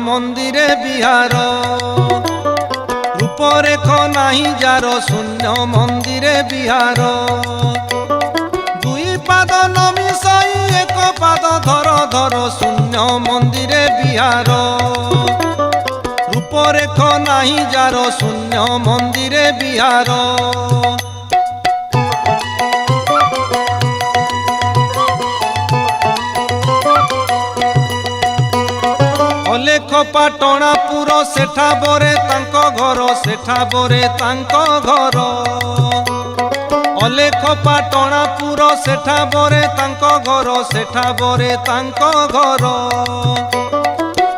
মন্দিরে বিহার রূপরেখ নাহি যার শূন্য মন্দিরে বিহার দুই পাদ নমিশই এক পাদ ধর ধর শূন্য মন্দিরে বিহার রূপরেখ নাহি যার শূন্য মন্দিরে বিহার অলেখ পাটଣାপুর সেঠা বরে তাঙ্ক ঘর সেঠা বরে তাঙ্ক ঘর অলেখ পাটଣାপুর সেঠা বরে তাঙ্ক ঘর সেঠা বরে তাঙ্ক ঘর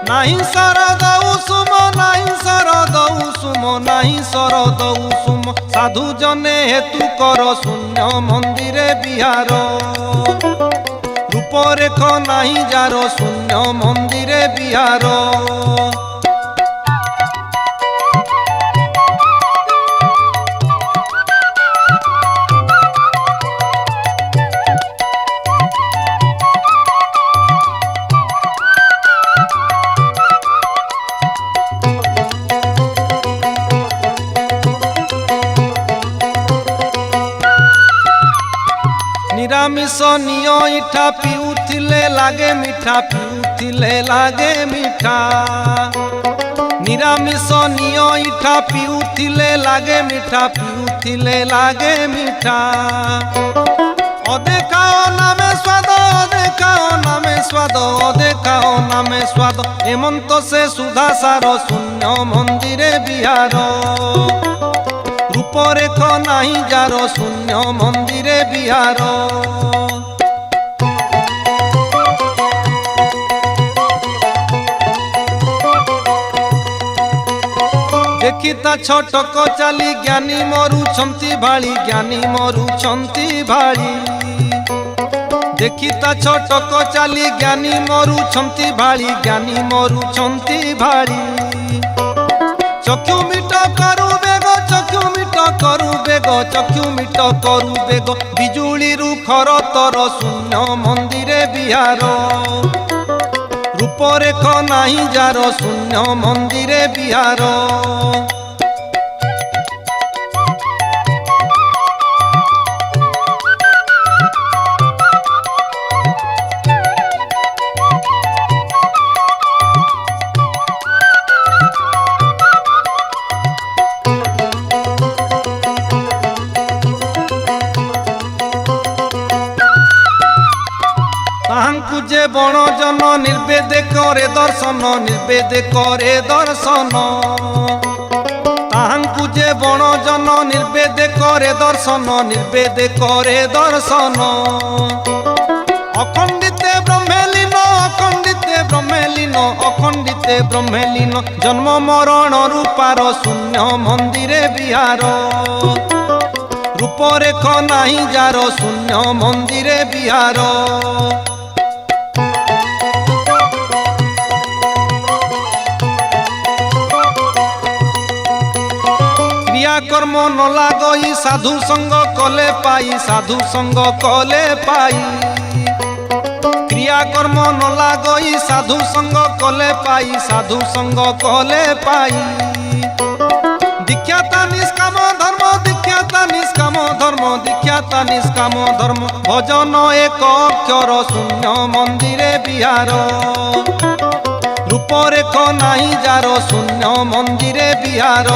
নাহি শরদ উসুম নাহি শরদ উসুম নাহি শরদ উসুম সাধু জনে হেতু কর শূন্য মন্দিরে বিহার রূপরেখ নাহি যার শূন্য মন্দিরে বিহার নিরামিষ নিয় ইঠা পিউথিলে লাগে মিঠা পিউথিলে লাগে মিঠা নিরামিষ নিয় ইঠা পিউথিলে লাগে মিঠা পিউথিলে লাগে মিঠা অদেখাও নামে স্বাদ অদেখাও নামে স্বাদ অদেখাও নামে স্বাদ এমন্ত সে সুধা সার শূন্য মন্দিরে বিহার রূপরেখ নাহি যার শূন্য মন্দিরে বিহার দেখি তা ছটক চালি জ্ঞানী মরুছন্তি ভাଳି জ্ঞানী মরুছন্তি ভাଳି দেখি তা ছটক চালি জ্ঞানী মরুছন্তি ভাଳି জ্ঞানী মরুছন্তি ভাଳି চক্ষু মিট করু বেগ চক্ষু মিট করু বেগ চক্ষু মিট করু বেগ বিজুলিরু খর তর শূন্য মন্দিরে বিহার রূপরেখ নাহি যার শূন্য মন্দিরে বিহার তাহাঙ্কু যে বণজন নির্বেদে করে দর্শন নির্বেদে করে দর্শন তাহাঙ্কু যে বণজন নির্বেদে করে দর্শন নির্বেদে করে দর্শন অখণ্ডিতে ব্রহ্মেলীন অখণ্ডিতে ব্রহ্মেলীন অখণ্ডিতে ব্রহ্মেলীন জন্ম মরণ রূপার শূন্য মন্দিরে বিহার রূপরেখ নাহি যার শূন্য মন্দিরে বিহার কর্ম ন লাগই সাধু সঙ্গ কলে পাই সাধু সঙ্গ কলে পাই ক্রিয়া কর্ম ন লাগই সাধু সঙ্গ কলে পাই সাধু সঙ্গ কলে পাই দীক্ষাতা নিষ্কাম ধর্ম দীক্ষাতা নিষ্কাম ধর্ম দীক্ষাতা নিষ্কাম ধর্ম ভজন এক অক্ষর শূন্য মন্দিরে বিহার রূপরেখ নাহি যার শূন্য মন্দিরে বিহার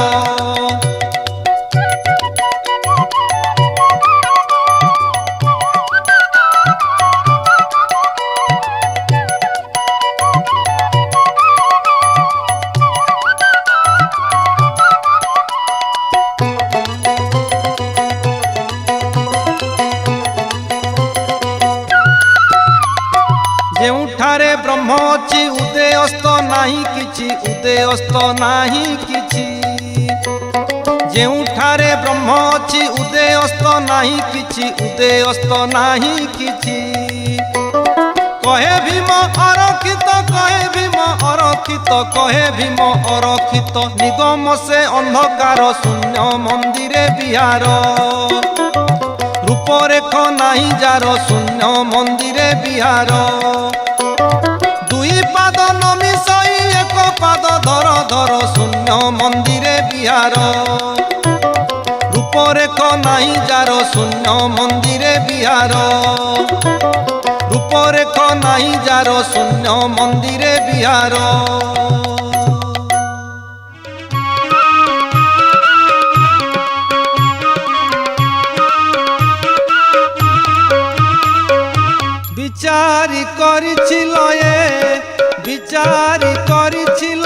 ଯେଉଁଠାରେ ବ୍ରହ୍ମ ଅଛି ଉଦୟସ୍ତ ନାହିଁ କିଛି ଉଦୟସ୍ତ ନାହିଁ କିଛି ଯେଉଁଠାରେ ବ୍ରହ୍ମ ଅଛି ଉଦୟସ୍ତ ନାହିଁ କିଛି ଉଦୟସ୍ତ ନାହିଁ କିଛି କହେ ଭୀମ ଅରକ୍ଷିତ କହେ ଭୀମ ଅରକ୍ଷିତ କହେ ଭୀମ ଅରକ୍ଷିତ ନିଗମ ସେ ଅନ୍ଧକାର ଶୂନ୍ୟ ମନ୍ଦିରେ ବିହାର রূপরেখ নাহি যার শূন্য মন্দিরে বিহার দুই পাদ নমিশই এক পাদ ধর ধর শূন্য মন্দিরে বিহার রূপরেখ নাই যার শূন্য মন্দিরে বিহার রূপরেখ নাই যার শূন্য মন্দিরে বিহার বিচারি করিছিল বিচারি করিছিল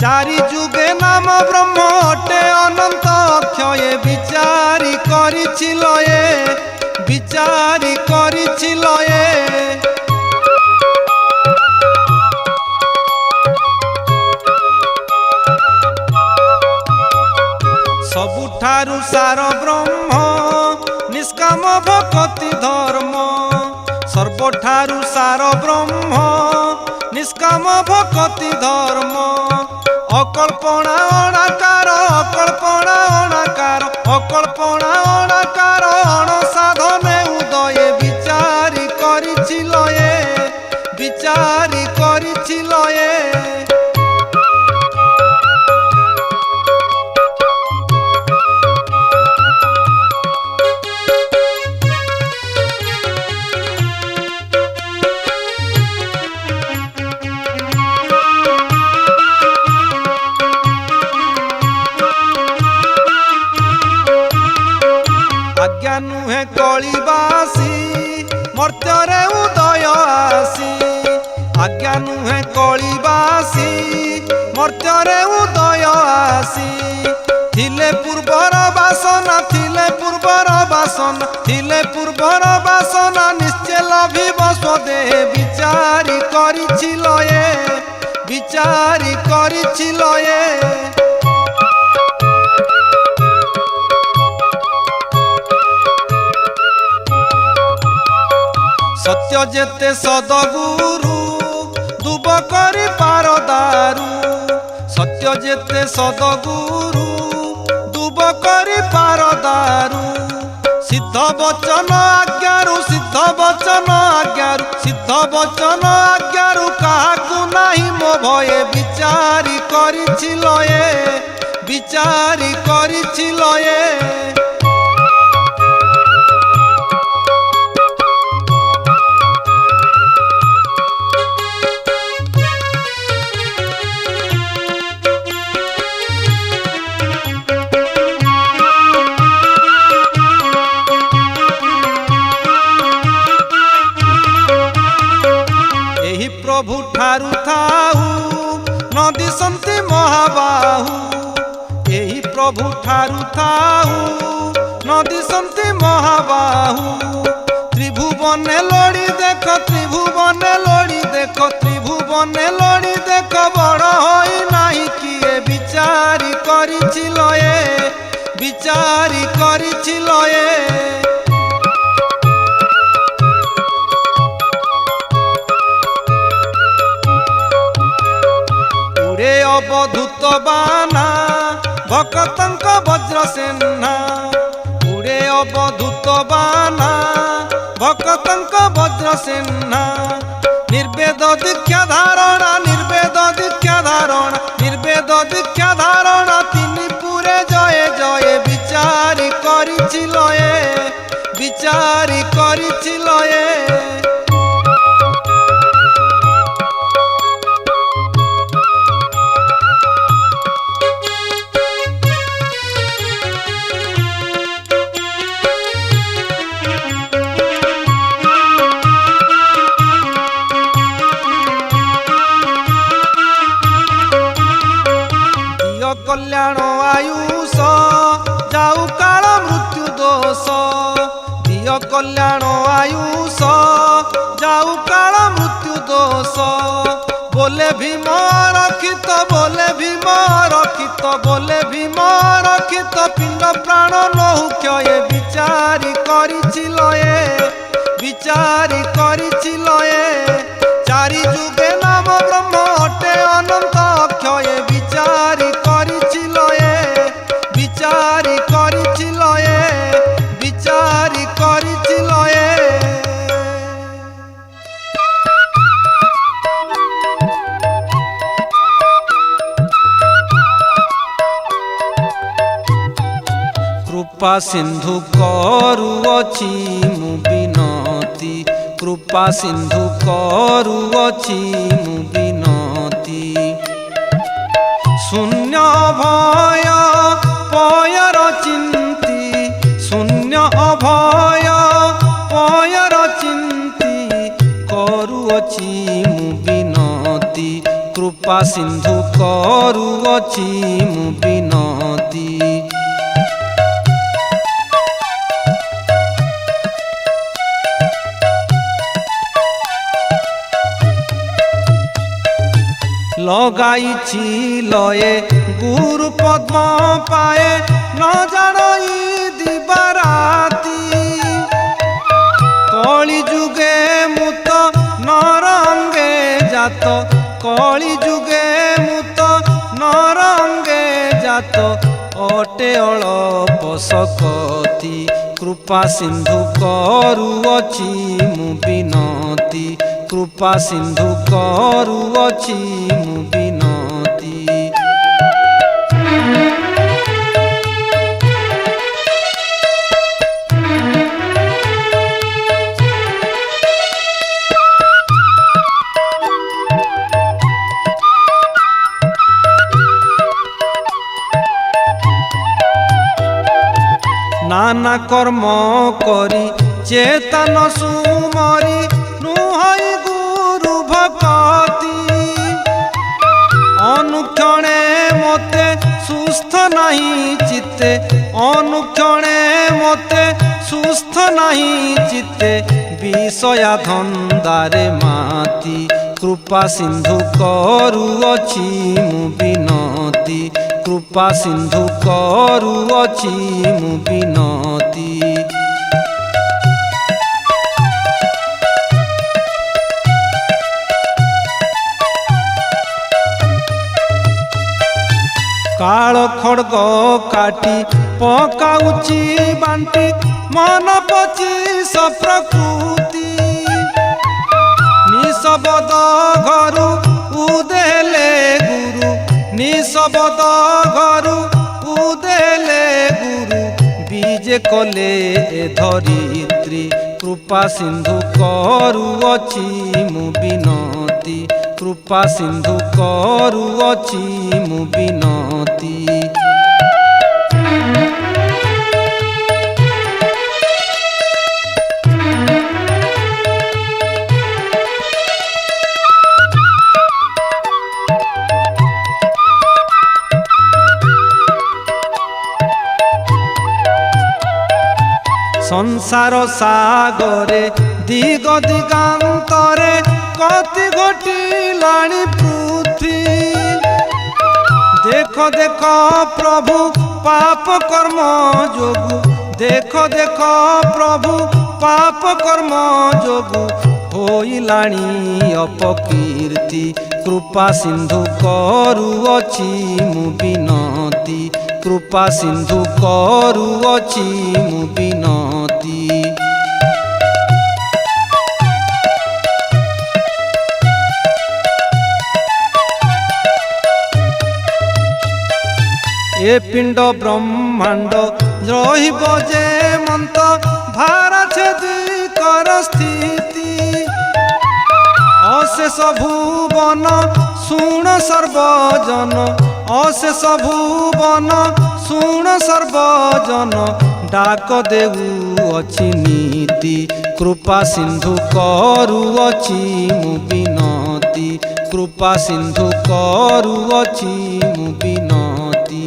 চারি যুগে নাম ব্রহ্ম অটে অনন্ত অক্ষয়ে বিচারি করিছিল বিচারি করিছিল ସବୁଠାରୁ ସାର ବ୍ରହ୍ମ ନିଷ୍କାମ ଭକ୍ତି ଧର୍ମ ସର୍ବଠାରୁ ସାର ବ୍ରହ୍ମ ନିଷ୍କାମ ଭକ୍ତି ଧର୍ମ ଅକଳ୍ପଣା ଅଣାକାର ଅକଳ୍ପଣା ଅଣାକାର ଅକଳ୍ପଣା ଅଣାକାର ଅଣସାଧନେ ଉଦୟ বিচারি କରିছিল বিচারি କରିছিল आज्ञा नुहे कलिबासी मर्त्ୟରେ उदय आसी आज्ञा नुहे कलिबासी मर्त्ୟରେ उदय आसी थिले पूर्वर बासना थिले पूर्वर बासना थिले पूर्वर बासना निश्चय लभिब स्वदेह বিচারি করিছিল বিচারি করিছিল सत्य जेते सदगुरु दुब करी पार दारू सत्य जेते सदगुरु दुब करी पार दारू सिद्ध वचन आज्ञारू सिद्ध वचन आज्ञारू सिद्ध वचन आज्ञारू काहाकू नाही मो भये বিচারি করিছিল বিচারি করিছিল प्रभु ठारू थाऊ नदी सन्ति महाबाहू एही प्रभु ठारू थाऊ नदी सन्ति महाबाहू त्रिभुवने लोड़ी देख त्रिभुवने लोड़ी देख त्रिभुवने लोड़ी देख बड़ होई नाही किए বিচারি করিছিল বিচারি করিছিল अवधूत बाना भक्तंक वज्र सेना उड़े अवधूत बाना भक्तंक वज्र सेना निर्वेद दीक्षा धारणा निर्वेद दीक्षा धारणा निर्वेद दीक्षा धारणा तिनि पुरे जय जय বিচারি করিছিল বিচারি করিছিল कल्याण आयुष जाऊ काल मृत्यु दोष दिय कल्याण आयुष जाऊ काल मृत्यु दोष बोले भीम रक्षित बोले भीम रक्षित बोले भीम रक्षित पिंड प्राण नहु क्षय বিচারি করিছিল বিচারি করিছিল चारि जुगे नाम ब्रह्म अटे अनंत अक्षय বিচারি করিছিল বিচারি করিছিল বিচারি করিছিল कृपा सिंधु करुअछि मु विनती कृपा सिंधु करुअछि मु विनती शून्य भय पयर चिंती शून्य अभय पयर चिंती करुअछि मु विनती कृपा सिंधु करुअछि मु विनती लगाइछि लये गुरु पद्म पाए न जानई दिबाराती कली जुगे मुत नरंगे जात कली जुगे मुत नरंगे जात अटे अल्प सकती कृपा सिंधु करुअछि मु विनती कृपा सिंधु करुअछि मु विनती नाना कर्म करी चेतन सुमरी नुहई गुरु भक्ति अनुक्षणे मते सुस्थ नहीं चित्ते अनुक्षणे मते सुस्थ नहीं चित्ते विषया धंदारे माती कृपा सिंधु करुअछि मु विनती कृपा सिंधु करुअछि मु विनती काल खड़ग काटी पकाउची बांटी मन पचिस प्रकृति निशबद घरु उदेले गुरु निशबद घरु उदेले गुरु बीजे कले धरित्री कृपा सिंधु करुअछि मु विनती कृपा सिंधु करुअछि मु विनती संसार सागरे दिग दिगांतरे कति घटिलाणी पृथ्वी देख देख प्रभु पाप कर्म जोगु देख देख प्रभु पाप कर्म जोगु होइलाणी अपकीर्ति कृपा सिंधु करुअछि मु विनती कृपा सिंधु करुअछि मु विनती ए पिंड ब्रह्मांड रहिब जे मंत भारा छेदी कर स्थिति अशेष भुवन शुण सर्वजन अशेष भुवन शुण सर्वजन डाक देउअछि नीति कृपा सिंधु करुअछि मु विनती कृपा सिंधु करुअछि मु विनती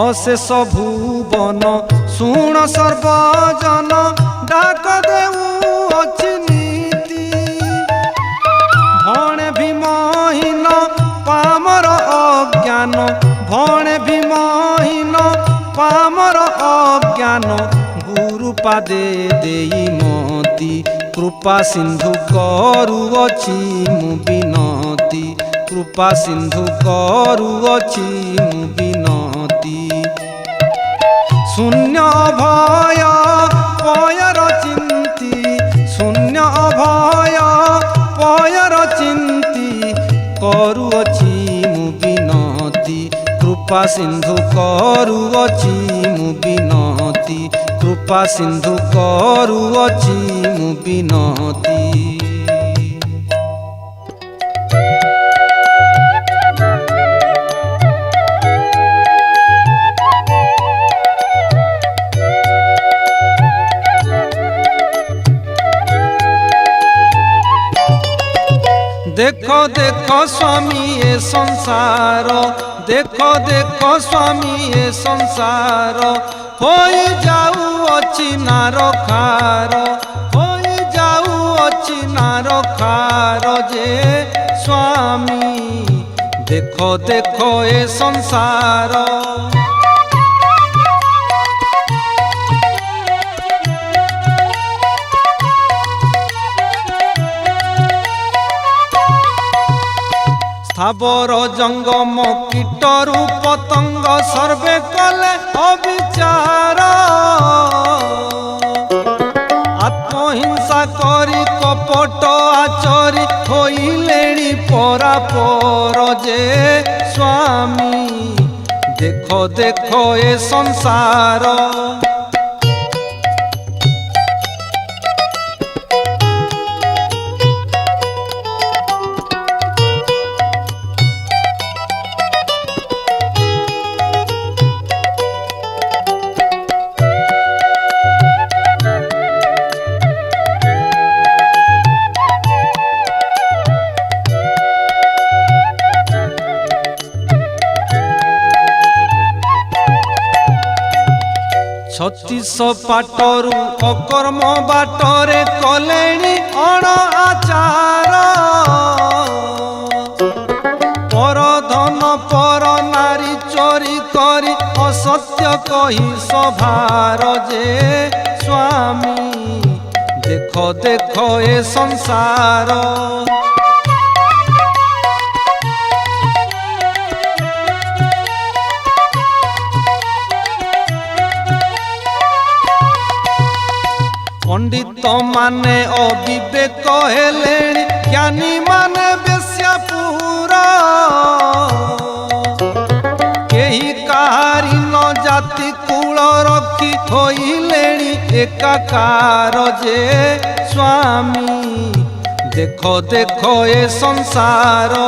अशेष भुवन शुण सर्वजन डाक देउअछि नीति भणे भीमहीन पामर अज्ञान भणे भीमहीन पामर अज्ञान गुरु पादे देई मति कृपा सिंधु करुअछि मु विनती कृपा सिंधु करुअछि मु विनती शून्य भय पयर चिंती शून्य भय पयर चिंती करुअछि मु विनती कृपा सिंधु करुअछि मु विनती कृपा सिंधु करुअछि मु विनती। देखो देखो स्वामी ये संसार देखो देखो स्वामी ये संसार हो जाऊ अच्छी नार खार हो जाऊ अच्छी नार खार जे स्वामी देखो देखो ये संसार। स्थावर जंगम कीटरु पतंग सर्वे कले अविचार आत्महिंसा करी कपट आचरी होइलेणी परापर जे स्वामी देखो देखो ए संसार। छत्तीस पाटरु अकर्म बाटरे कलेणी अण आचार पर धन पर नारी चोरी करी असत्य कही सभार जे स्वामी देखो देखो ए संसार। पंडित माने अविवेक हेलेणी ज्ञानी माने बेश्यापुरा केही काहारी न जाति कूल रखी होइलेणी एकाकार जे स्वामी देखो देखो ए संसार।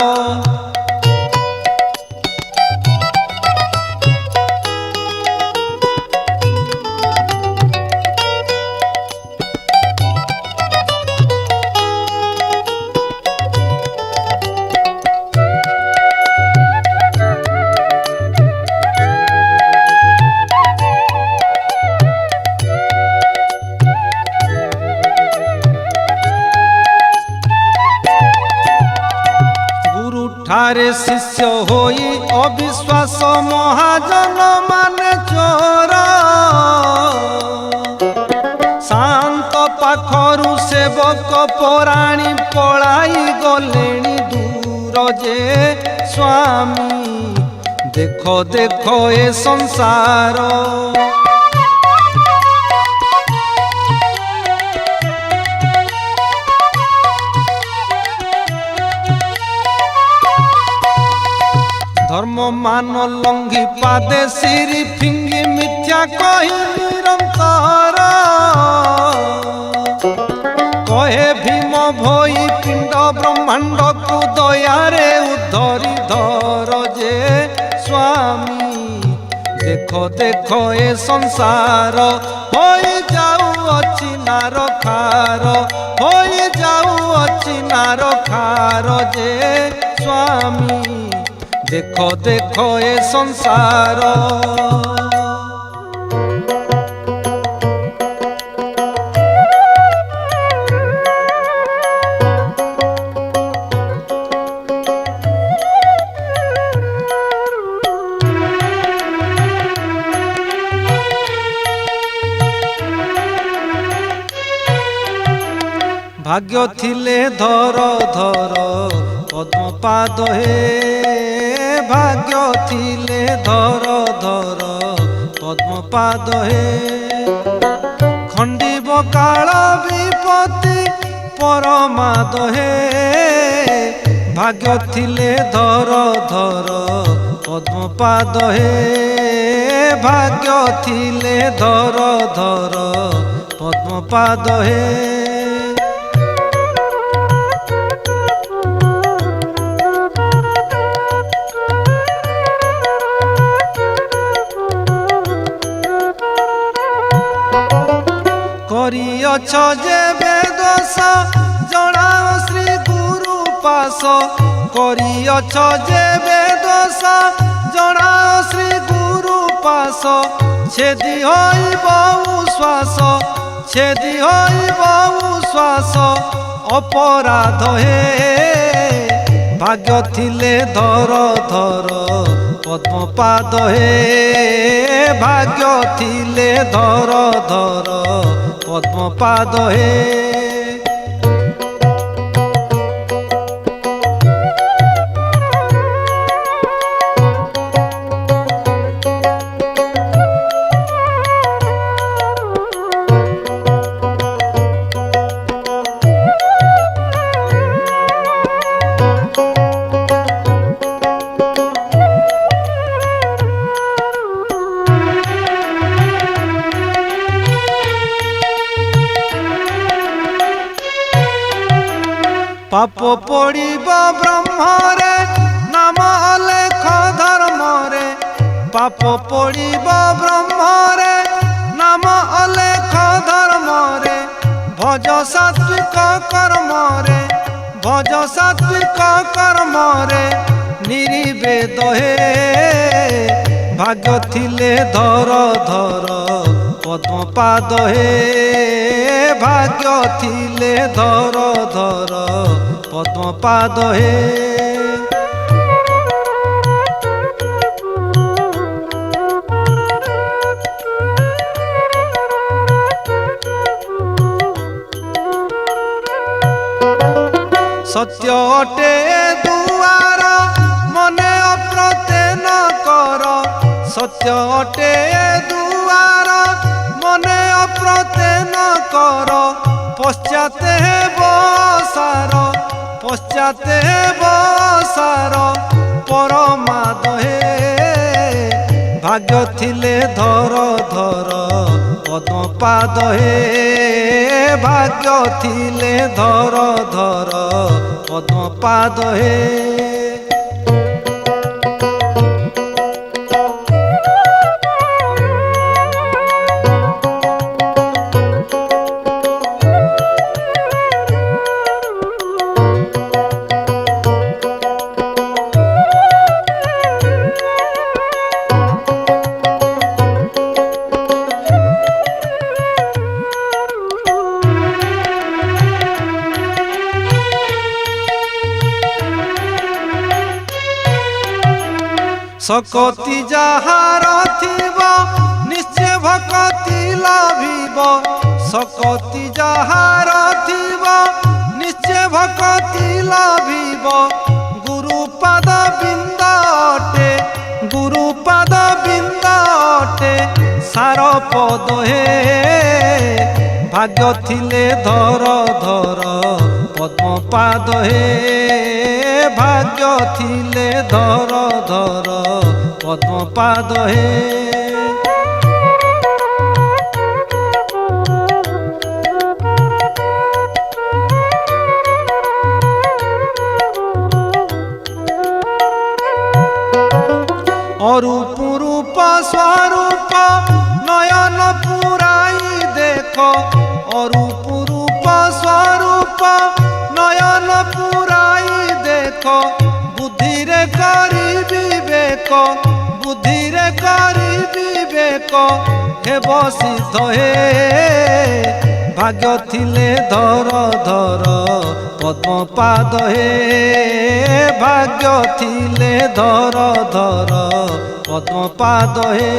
ठारे शिष्य होई अविश्वास महाजन माने चोर शांत पाखरु सेवक पराणी पलाई गलेणी दूर जे स्वामी देखो देखो ए संसार। धर्म मान लंघी पादे सिरी फिंगी मिथ्या कही निरंतर कहे भीम भोई पिंड ब्रह्मांड को दयारे उद्धरी धर जे स्वामी देखो देखो ए संसार हो जाऊ अच्छी नार खार हो जाऊ अच्छी नार खार जे स्वामी देखो देखो ए संसार। भाग्य थिले धर धर পদ্মপাদ হে ভাগ্য থিলে ধর ধর পদ্মপাদ হে খণ্ডিব কাল বিপত্তি পরমাদ হে ভাগ্য থিলে ধর ধর পদ্মপাদ হে ভাগ্য থিলে ধর ধর পদ্মপাদ হে করিয়ছ যে বেদস জনাও শ্রী গুরু পাশ করিয়ছ যে বেদস জনাও শ্রী গুরু পাশ ছেদি হইব শ্বাস ছেদি হইব শ্বাস অপরাধ হে ভাগ্য থিলে ধর ধর পদ্মপাদ হে ভাগ্য থিলে ধর ধর পদ্মপাদ হে পাপ পড়িব ব্রহ্মরে নাম অলেখ ধর্মরে পাপ পড়িব ব্রহ্মরে নাম অলেখ ধর্মরে ভজ সাত্বিক কর্মরে ভজ সাত্বিক কর্মরে নির্বেদ হে ভাগ্য থিলে ধর ধর পদ্মপাদ হে ভাগ্য থিলে ধর ধর পদ্মপাদ হে সত্য অটে দুয়ার মনে অপ্রতেন কর সত্য অটে দুয়ার মনে অপ্রতেন কর পশ্চাতে বসার পশ্চাতে বসার পরমাদ হে ভাগ্য থিলে ধর ধর পদ্মপাদ হে ভাগ্য থিলে ধর ধর পদ্মপাদ হে শকতি যাহার থিব নিশ্চয় ভকতি লাভিব শকতি যাহার থিব নিশ্চয় ভকতি লাভিব গুরুপাদ বিন্দ অটে গুরুপাদ বিন্দ অটে সার পদ হে ভাগ্য থিলে ধর ধর পদ্মপাদ হে ভাগ্য থিলে ধর ধর পদ্মপাদ হে অরূপ রূপ স্বরূপ নয়ন পুরাই দেখ অরূপ রূপ স্বরূপ নয়ন পুরাই দেখ বুদ্ধিরে করি বিবেক বুদ্ধিরে করি বিবেক হেব সিদ্ধ হে ভাগ্য থিলে ধর ধর পদ্মপাদ হে ভাগ্য থিলে ধর ধর পদ্মপাদ হে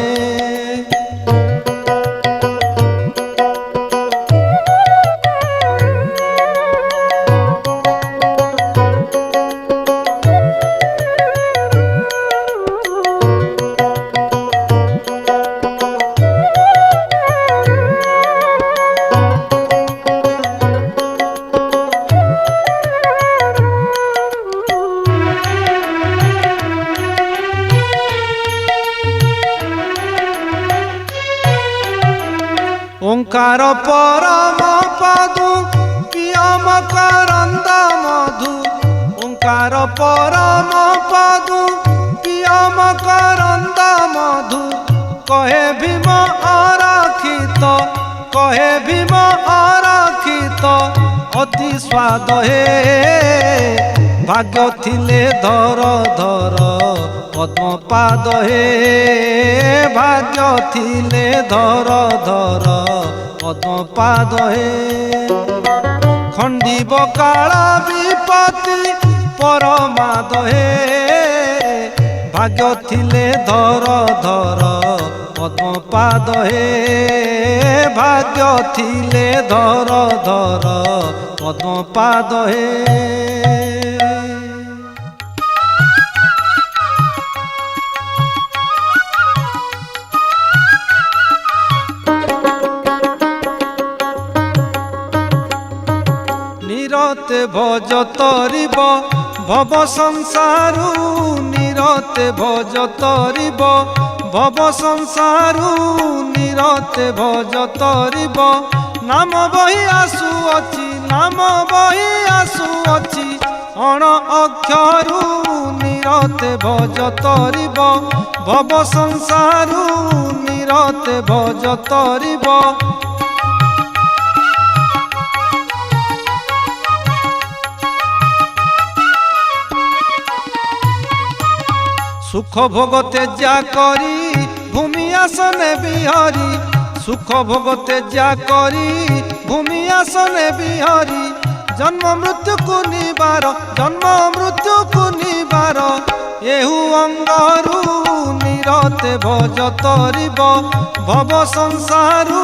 ओंकार परम पदु पियम करंद मधु ओंकार परम पदु पियम करंद मधु कहे भीम अरक्षित कहे भीम अरक्षित अति स्वाद हे भाग्य थिले धर धर पद्म पाद हे भाग्य थिले धर धर पद्म पाद हे खंडीब काल विपत्ति परमाद हे भाग्य थिले धर धर पद्म पाद हे भाग्य थिले धर धर पद्म पाद हे निरते भज तरिब भव संसारु निरते भज तरिब भव संसारु निरते भज तरिब नाम बही आसुअछि नाम बही आसुअछि अण अक्षरु निरते भज तरिब भव संसारु निरते भज तरिब सुख भोग तेजा करी भूमि आसने बिहारी सुख भोग तेजा करी भूमि आसने बिहारी जन्म मृत्यु को निबार जन्म मृत्यु को निबार एहु अंगरु निरते भज तरिब भव संसारु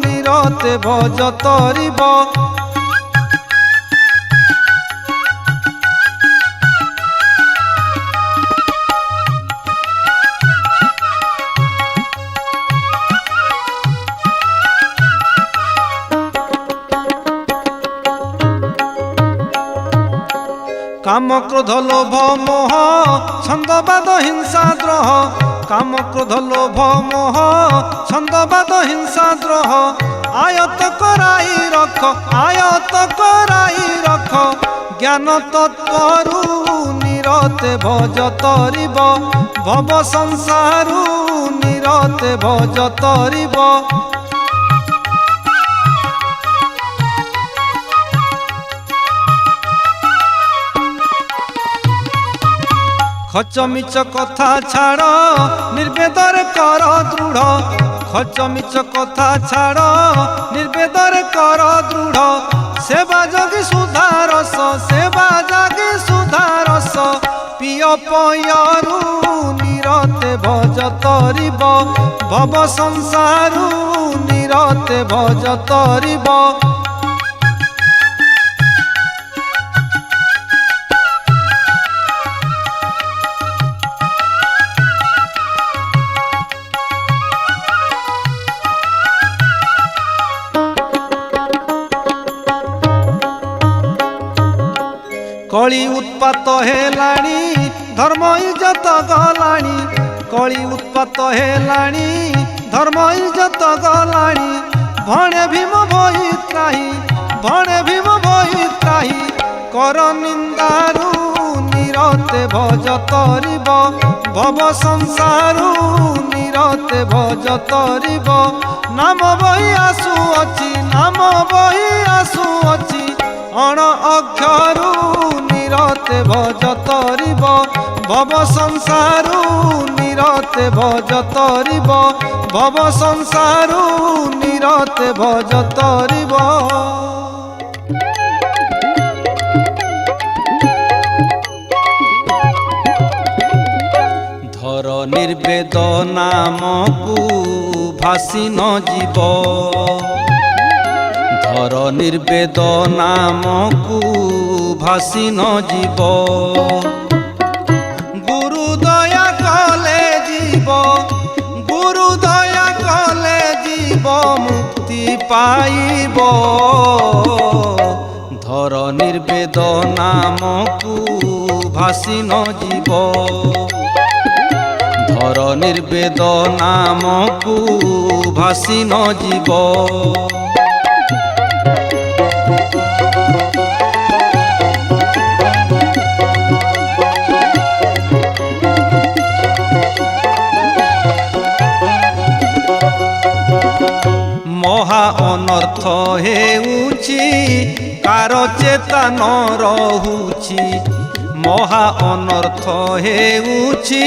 निरते भज तरिब काम क्रोध लोभ मोह छंदबाद हिंसा द्रोह काम क्रोध लोभ मोह छंदबाद हिंसा द्रोह आयत कराई रख ज्ञान तत्वरु निरते भज तरिब भव संसारु निरते भज तरिब खच मिच कथा छाड़ निर्वेदर कर दृढ़ खच मिच कथा छाड़ निर्वेदर कर दृढ़ सेवा जगी सुधारस सेवा जगी सुधारस पिय पयरु निरते भज तरिब भव संसारु निरते भज तरिब कली उत्पात हेलाणी धर्म इज्जत गलाणी कली उत्पात हेलाणी धर्म इज्जत गलाणी भणे भीम भई त्राही कर निंदारु निरते भज तरिब भव संसारु निरते भज तरिब नाम बही आसुअछि अण अक्षरु निरते भज तरिब भव संसारु निरते भज तरिब भव संसारु निरते भज तरिब धर निर्वेद नामकु भासी न जीव धर निर्वेद नामकु भासी न जीव गुरु दया कले जीव मुक्ति पाइब धर निर्वेद नामकु भासी न जीव ଧର ନିର୍ବେଦ ନାମକୁ ଭାସି ନ ଯିବ। ମହା ଅନର୍ଥ ହେଉଛି କାର ଚେତା ନ ରହୁଛି। ମହା ଅନର୍ଥ ହେଉଛି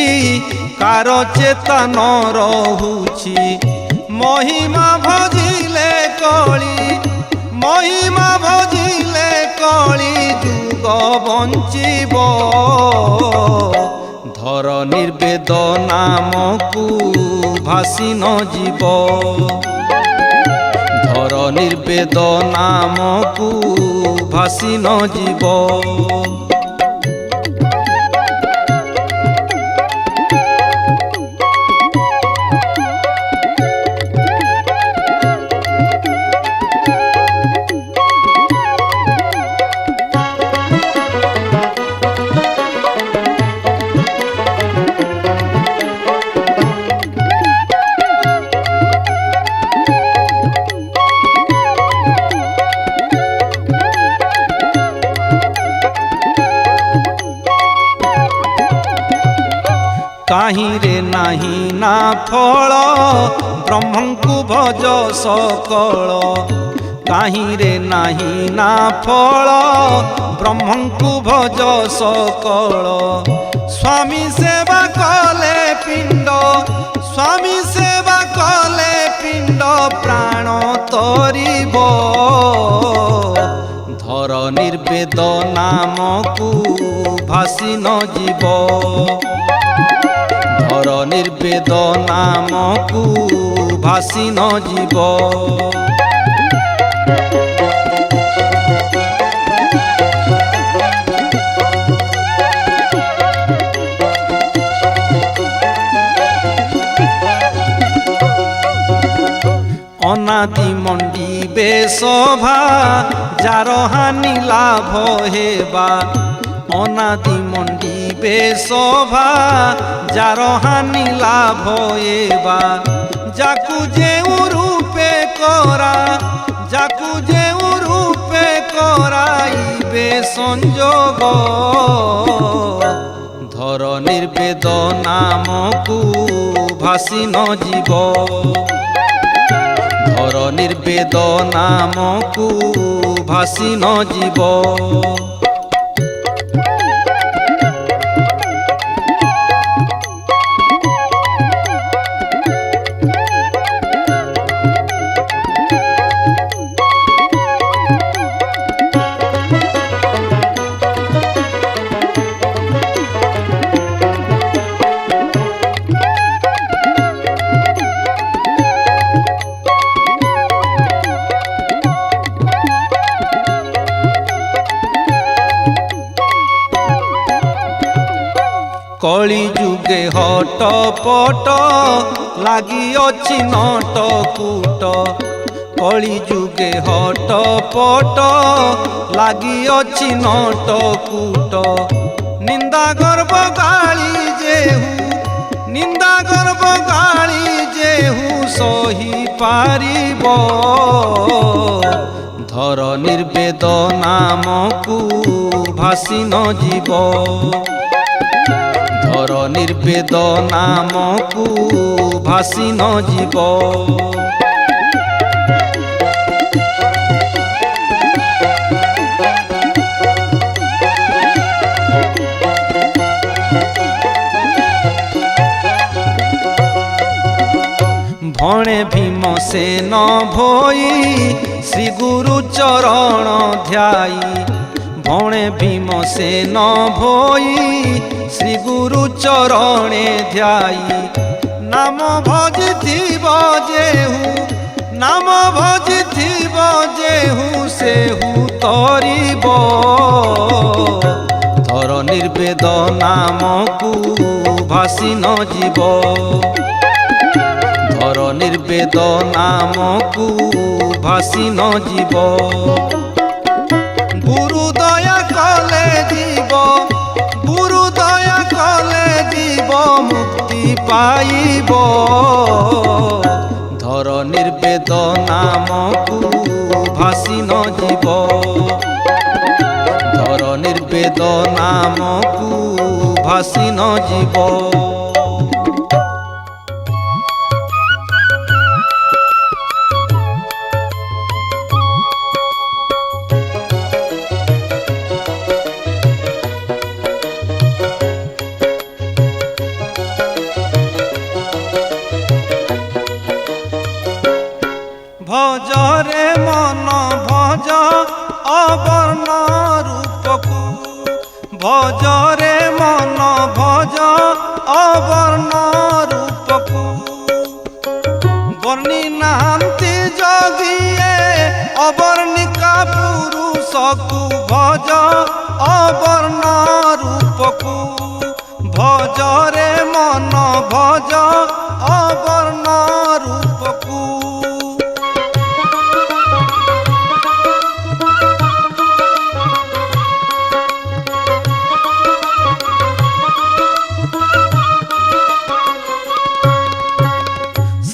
କାର ଚେତା ନ ରହୁଛି। ମହିମା ଭଜିଲେ କଳି, ମହିମା ଭଜିଲେ କଳି ଯୁଗ ବଞ୍ଚିବ। ଧର ନିର୍ବେଦ ନାମକୁ ଭାସି ନ ଯିବ। ଧର ନିର୍ବେଦ ନାମକୁ ଭାସି ନ ଯିବ। କାହିଁରେ ନାହିଁ ନା ଫଳ ବ୍ରହ୍ମଙ୍କୁ ଭଜ ସକଳ। କାହିଁରେ ନାହିଁ ନା ଫଳ ବ୍ରହ୍ମଙ୍କୁ ଭଜ ସକଳ। ସ୍ୱାମୀ ସେବା କଲେ ପିଣ୍ଡ, ସ୍ୱାମୀ ସେବା କଲେ ପିଣ୍ଡ ପ୍ରାଣ ତରିବ। ଧର ନିର୍ବେଦ ନାମକୁ ଭାସି ନ ଯିବ। ଧର ନିର୍ବେଦ ନାମକୁ ଭାସି ନ ଯିବ। ଅନାଦି ମଣ୍ଡିବେ ସଭା ଯାର ହାନି ଲାଭ ହେବା। ଅନାଦି ମଣ୍ଡିବେ ସଭା ଯାର ହାନି ଲାଭ ହେବା। ଯାକୁ ଯେଉଁ ରୂପେ କରା, ଯାକୁ ଯେଉଁ ରୂପେ କରାଇବେ ସଂଯୋଗ। ଧର ନିର୍ବେଦ ନାମକୁ ଭାସି ନ ଯିବ। ଧର ନିର୍ବେଦ ନାମକୁ ଭାସି ନ ଯିବ। କଳି ଯୁଗେ ହଟ ପଟ ଲାଗିଅଛି ନଟ କୁଟ। କଳି ଯୁଗେ ହଟ ପଟ ଲାଗିଅଛି ନଟ କୁଟ। ନିନ୍ଦା ଗର୍ବ ଗାଳି ଯେହୁ, ନିନ୍ଦା ଗର୍ବ ଗାଳି ଯେହୁ ସହି ପାରିବ। ଧର ନିର୍ବେଦ ନାମକୁ ଭାସି ନ ଯିବ। ଧର ନିର୍ବେଦ ନାମକୁ ଭାସି ନ ଯିବ। ଭଣେ ଭୀମସେନ ଭୋଇ ଶ୍ରୀ ଗୁରୁ ଚରଣ ଧ୍ୟାଇ। ଭଣେ ଭୀମସେନ ଭୋଇ ଶ୍ରୀ ଗୁରୁ ଚରଣେ ଧ୍ୟାଇ। ନାମ ଭଜିଥିବ ଯେହୁ, ନାମ ଭଜିଥିବ ଯେହୁ ସେହୁ ତରିବ। ଧର ନିର୍ବେଦ ନାମକୁ ଭାସି ନ ଯିବ। ଧର ନିର୍ବେଦ ନାମକୁ ଭାସି ନ ଯିବ। ଗୁରୁ ଦୟା କଲେ ଯିବ, ଗୁରୁ ଦୟା କଲେ ଯିବ ମୁକ୍ତି পাইব ধরনীর বেদ নামকু ভাসি ন জীব ধরনীর বেদ নামকু ভাসি ন জীব ভজরে মন ভজ অবর্ণ রূপকু ভজরে মন ভজ অবর্ণ রূপকু বর্ণি নাহান্তি যোগিয়ে অবর্ণিকা পুরুষকু ভজ অবর্ণ রূপকু ভজরে মন ভজ অবর্ণ রূপকু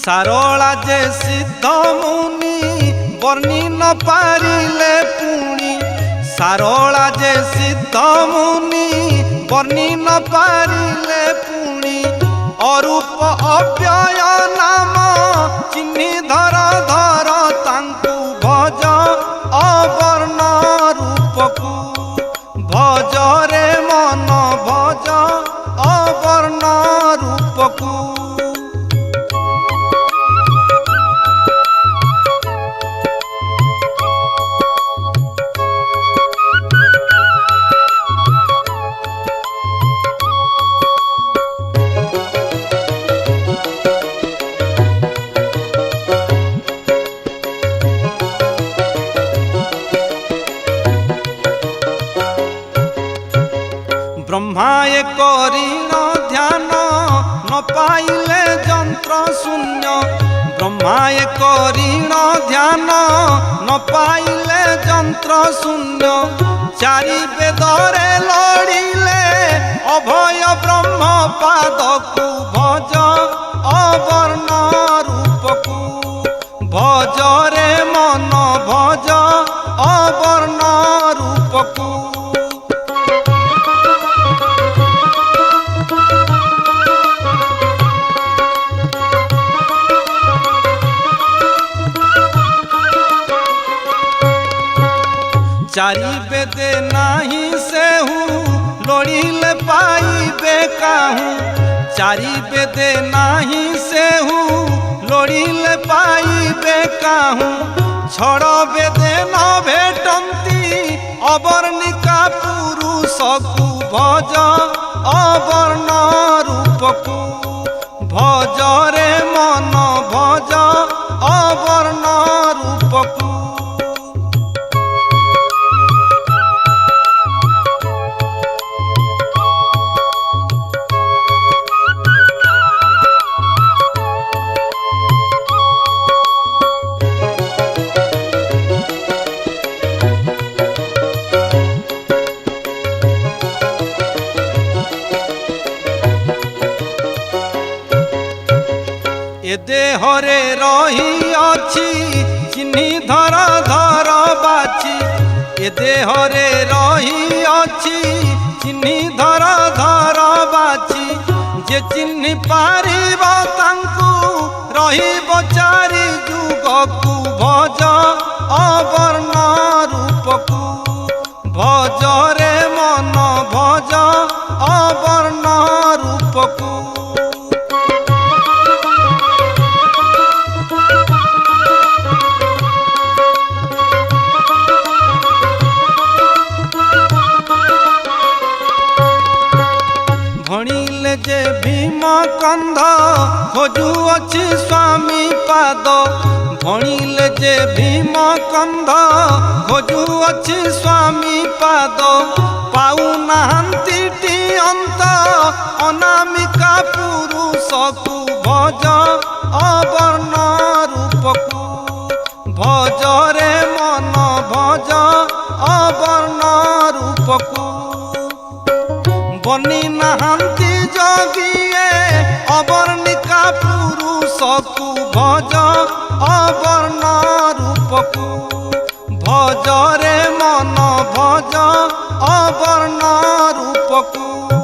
সারলা যে সিদ্ধ মুনি বর্ণি ন পারিলে পুনি সারলা যে সিদ্ধ মুনি বর্ণি ন পারিলে পুনি অরূপ অব্যয় নাম চিহ্নি ধর ধর তাঙ্কু ভজ অবর্ণ রূপকু ভজরে মন ভজ অবর্ণ রূপকু ব্রহ্মায় করিণ ধ্যান ন পাইলে যন্ত্র শূন্য ব্রহ্মায় করিণ ধ্যান ন পাইলে যন্ত্র শূন্য চারি বেদরে লড়িলে অভয় ব্রহ্ম পাদকু ভজ অবর্ণ রূপকু ভজরে মন ভজ অবর্ণ রূপকু चारि बेदे नाही सेहू लोड़िले पाइबे काहू चारि बेदे नाही सेहू लोड़िले पाइबे काहू छड़ बेदे न भेटंती अवर्णिका पुरुषकु भज अवर्ण रूपकु भजरे मन भज अवर्ण रूपकु ए देहरे रही अछि चिन्ही धर धर बाची ए देहरे रही अछि चिन्ही धर धर बाची जे चिन्ही पारिब तांकु रहिब चारि जुगकु भज अवर्ण रूपकु भजरे मन भज अवर्ण रूपकु भणिले जे भीम कंध खोजुअछि स्वामी पाद भणिले जे भीम कंध खोजुअछि स्वामी पाद पाऊ नाहंती अंत अनामिका पुरुषकु भज अवर्ण रूपकु भजरे मन भज अवर्ण रूपकु बनी नाहंती जोगिए अब को भज अवर्ण रूपकू भज रे मन भज अवर्ण रूपकू।